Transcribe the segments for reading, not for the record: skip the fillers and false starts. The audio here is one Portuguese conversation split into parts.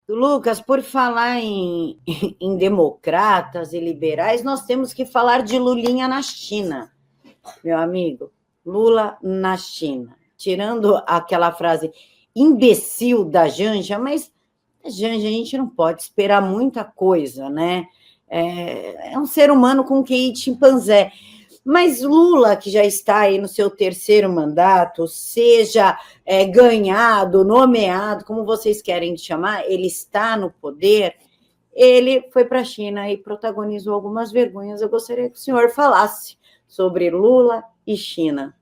Lucas, por falar em democratas e liberais, nós temos que falar de Lulinha na China, meu amigo. Lula na China. Tirando aquela frase imbecil da Janja, mas a Janja a gente não pode esperar muita coisa, né? É um ser humano com QI de chimpanzé. Mas Lula, que já está aí no seu terceiro mandato, seja ganhado, nomeado, como vocês querem chamar, ele está no poder, ele foi para a China e protagonizou algumas vergonhas. Eu gostaria que o senhor falasse sobre Lula e China.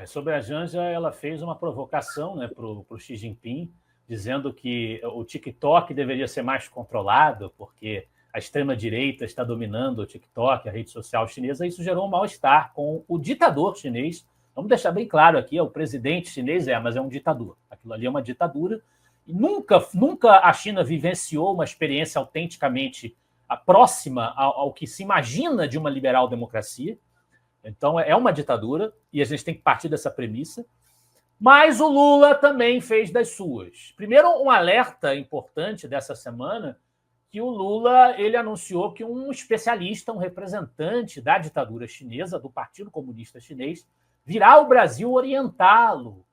Sobre a Janja, ela fez uma provocação, né, para o Xi Jinping, dizendo que o TikTok deveria ser mais controlado, porque a extrema-direita está dominando o TikTok, a rede social chinesa, e isso gerou um mal-estar com o ditador chinês. Vamos deixar bem claro aqui, o presidente chinês mas é um ditador. Aquilo ali é uma ditadura. E nunca a China vivenciou uma experiência autenticamente próxima ao que se imagina de uma liberal democracia. Então, é uma ditadura, e a gente tem que partir dessa premissa. Mas o Lula também fez das suas. Primeiro, um alerta importante dessa semana, que o Lula ele anunciou que um especialista, um representante da ditadura chinesa, do Partido Comunista Chinês, virá ao Brasil orientá-lo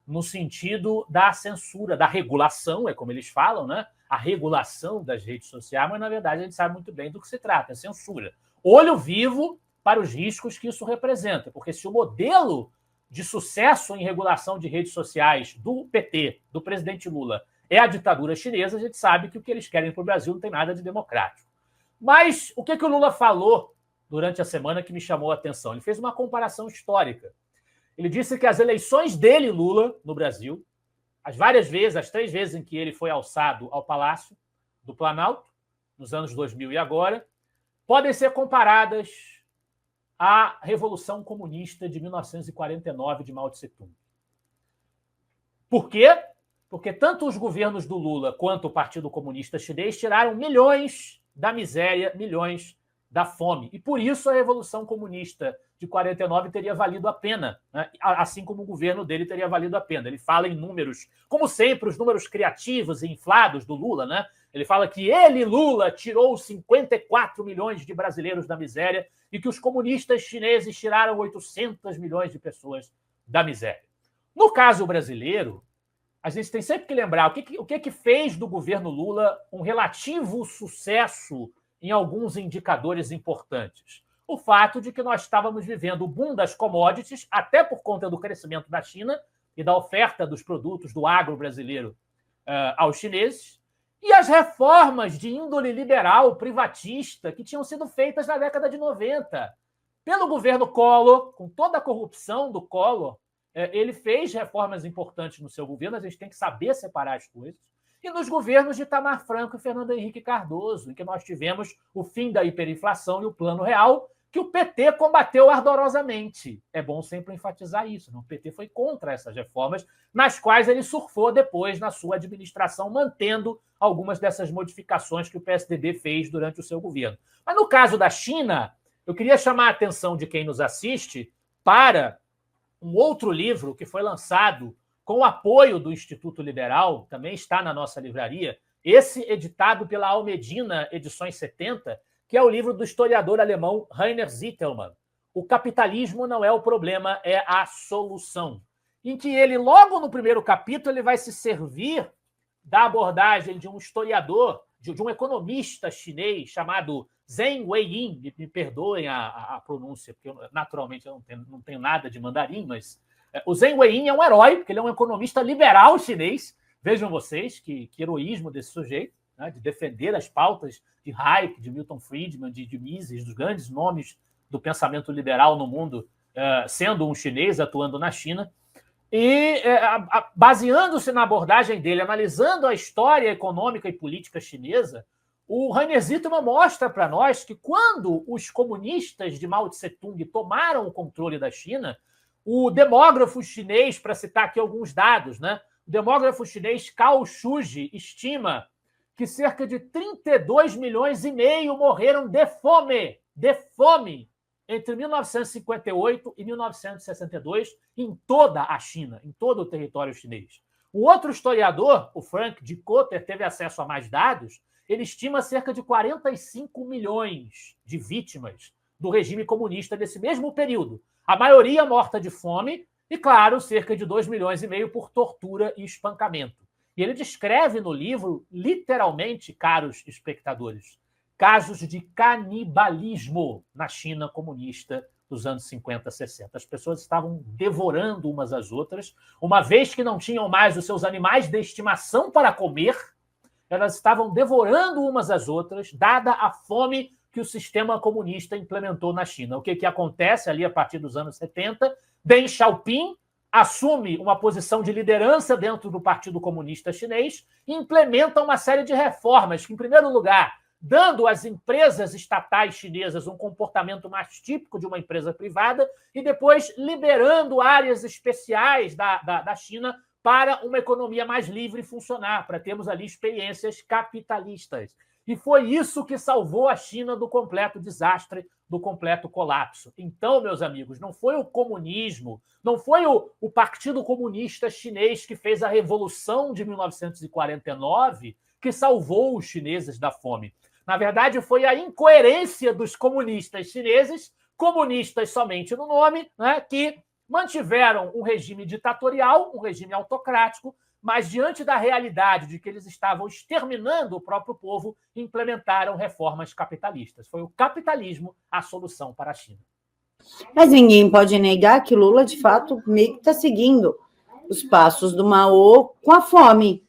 no sentido da censura, da regulação, é como eles falam, né? A regulação das redes sociais, mas, na verdade, a gente sabe muito bem do que se trata, é censura. Olho vivo para os riscos que isso representa, porque se o modelo de sucesso em regulação de redes sociais do PT, do presidente Lula, é a ditadura chinesa, a gente sabe que o que eles querem para o Brasil não tem nada de democrático. Mas o que o Lula falou durante a semana que me chamou a atenção? Ele fez uma comparação histórica. Ele disse que as eleições dele, Lula, no Brasil, as 3 vezes em que ele foi alçado ao Palácio do Planalto, nos anos 2000 e agora, podem ser comparadas à Revolução Comunista de 1949 de Mao Tse-tung. Por quê? Porque tanto os governos do Lula quanto o Partido Comunista Chinês tiraram milhões da miséria, milhões da fome. E por isso a Revolução Comunista de 49 teria valido a pena, né? Assim como o governo dele teria valido a pena. Ele fala em números, como sempre, os números criativos e inflados do Lula, né? Ele fala que ele, Lula, tirou 54 milhões de brasileiros da miséria e que os comunistas chineses tiraram 800 milhões de pessoas da miséria. No caso brasileiro, a gente tem sempre que lembrar o que fez do governo Lula um relativo sucesso em alguns indicadores importantes. O fato de que nós estávamos vivendo o boom das commodities, até por conta do crescimento da China e da oferta dos produtos do agro brasileiro aos chineses, e as reformas de índole liberal, privatista, que tinham sido feitas na década de 90. Pelo governo Collor, com toda a corrupção do Collor, ele fez reformas importantes no seu governo, a gente tem que saber separar as coisas, e nos governos de Itamar Franco e Fernando Henrique Cardoso, em que nós tivemos o fim da hiperinflação e o Plano Real, que o PT combateu ardorosamente. É bom sempre enfatizar isso. Não? O PT foi contra essas reformas, nas quais ele surfou depois na sua administração, mantendo algumas dessas modificações que o PSDB fez durante o seu governo. Mas no caso da China, eu queria chamar a atenção de quem nos assiste para um outro livro que foi lançado com o apoio do Instituto Liberal, também está na nossa livraria, esse editado pela Almedina Edições 70, que é o livro do historiador alemão Rainer Zitelmann. O capitalismo não é o problema, é a solução. Em que ele, logo no primeiro capítulo, ele vai se servir da abordagem de um historiador, de um economista chinês chamado Zheng Weiyin, me perdoem a pronúncia, porque naturalmente eu não tenho nada de mandarim, mas o Zheng Weiyin é um herói, porque ele é um economista liberal chinês. Vejam vocês que heroísmo desse sujeito, né, de defender as pautas de Hayek, de Milton Friedman, de Mises, dos grandes nomes do pensamento liberal no mundo, sendo um chinês atuando na China. E, baseando-se na abordagem dele, analisando a história econômica e política chinesa, o Rainer Zitelmann mostra para nós que quando os comunistas de Mao Tse-tung tomaram o controle da China, o demógrafo chinês, para citar aqui alguns dados, né? O demógrafo chinês Cao Shuji estima que cerca de 32 milhões e meio morreram de fome, entre 1958 e 1962, em toda a China, em todo o território chinês. O outro historiador, o Frank de Cotter, teve acesso a mais dados. Ele estima cerca de 45 milhões de vítimas do regime comunista desse mesmo período. A maioria morta de fome e, claro, cerca de 2,5 milhões por tortura e espancamento. E ele descreve no livro, literalmente, caros espectadores, casos de canibalismo na China comunista dos anos 50, 60. As pessoas estavam devorando umas às outras, uma vez que não tinham mais os seus animais de estimação para comer, elas estavam devorando umas às outras, dada a fome que o sistema comunista implementou na China. O que acontece ali a partir dos anos 70? Deng Xiaoping assume uma posição de liderança dentro do Partido Comunista Chinês e implementa uma série de reformas que, em primeiro lugar, dando às empresas estatais chinesas um comportamento mais típico de uma empresa privada e depois liberando áreas especiais da China para uma economia mais livre funcionar, para termos ali experiências capitalistas. E foi isso que salvou a China do completo desastre, do completo colapso. Então, meus amigos, não foi o comunismo, não foi o Partido Comunista Chinês que fez a Revolução de 1949 que salvou os chineses da fome. Na verdade, foi a incoerência dos comunistas chineses, comunistas somente no nome, né, que mantiveram um regime ditatorial, um regime autocrático, mas diante da realidade de que eles estavam exterminando o próprio povo, implementaram reformas capitalistas. Foi o capitalismo a solução para a China. Mas ninguém pode negar que Lula, de fato, meio que está seguindo os passos do Mao com a fome,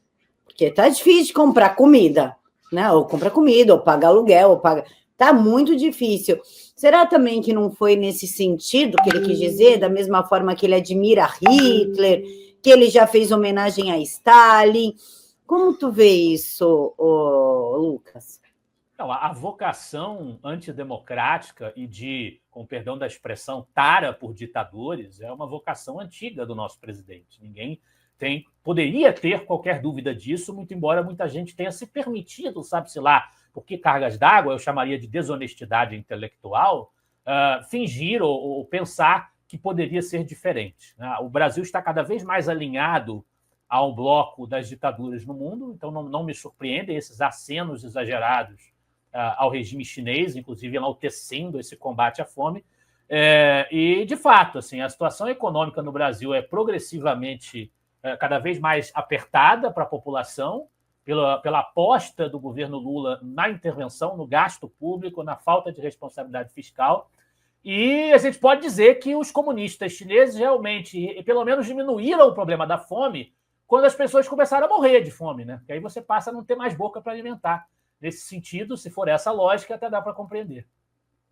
porque está difícil de comprar comida, né? Ou comprar comida, ou pagar aluguel, ou pagar... Está muito difícil. Será também que não foi nesse sentido que ele quis dizer, da mesma forma que ele admira Hitler, que ele já fez homenagem a Stalin? Como tu vê isso, Lucas? Não, a vocação antidemocrática e de, com perdão da expressão, tara por ditadores é uma vocação antiga do nosso presidente. Ninguém poderia ter qualquer dúvida disso, muito embora muita gente tenha se permitido, sabe-se lá, por que cargas d'água, eu chamaria de desonestidade intelectual, fingir ou pensar que poderia ser diferente. O Brasil está cada vez mais alinhado ao bloco das ditaduras no mundo, então não me surpreendem esses acenos exagerados ao regime chinês, inclusive enaltecendo esse combate à fome. E, de fato, assim, a situação econômica no Brasil é progressivamente cada vez mais apertada para a população, pela aposta do governo Lula na intervenção, no gasto público, na falta de responsabilidade fiscal. E a gente pode dizer que os comunistas chineses realmente, pelo menos, diminuíram o problema da fome quando as pessoas começaram a morrer de fome, né? Porque aí você passa a não ter mais boca para alimentar. Nesse sentido, se for essa lógica, até dá para compreender.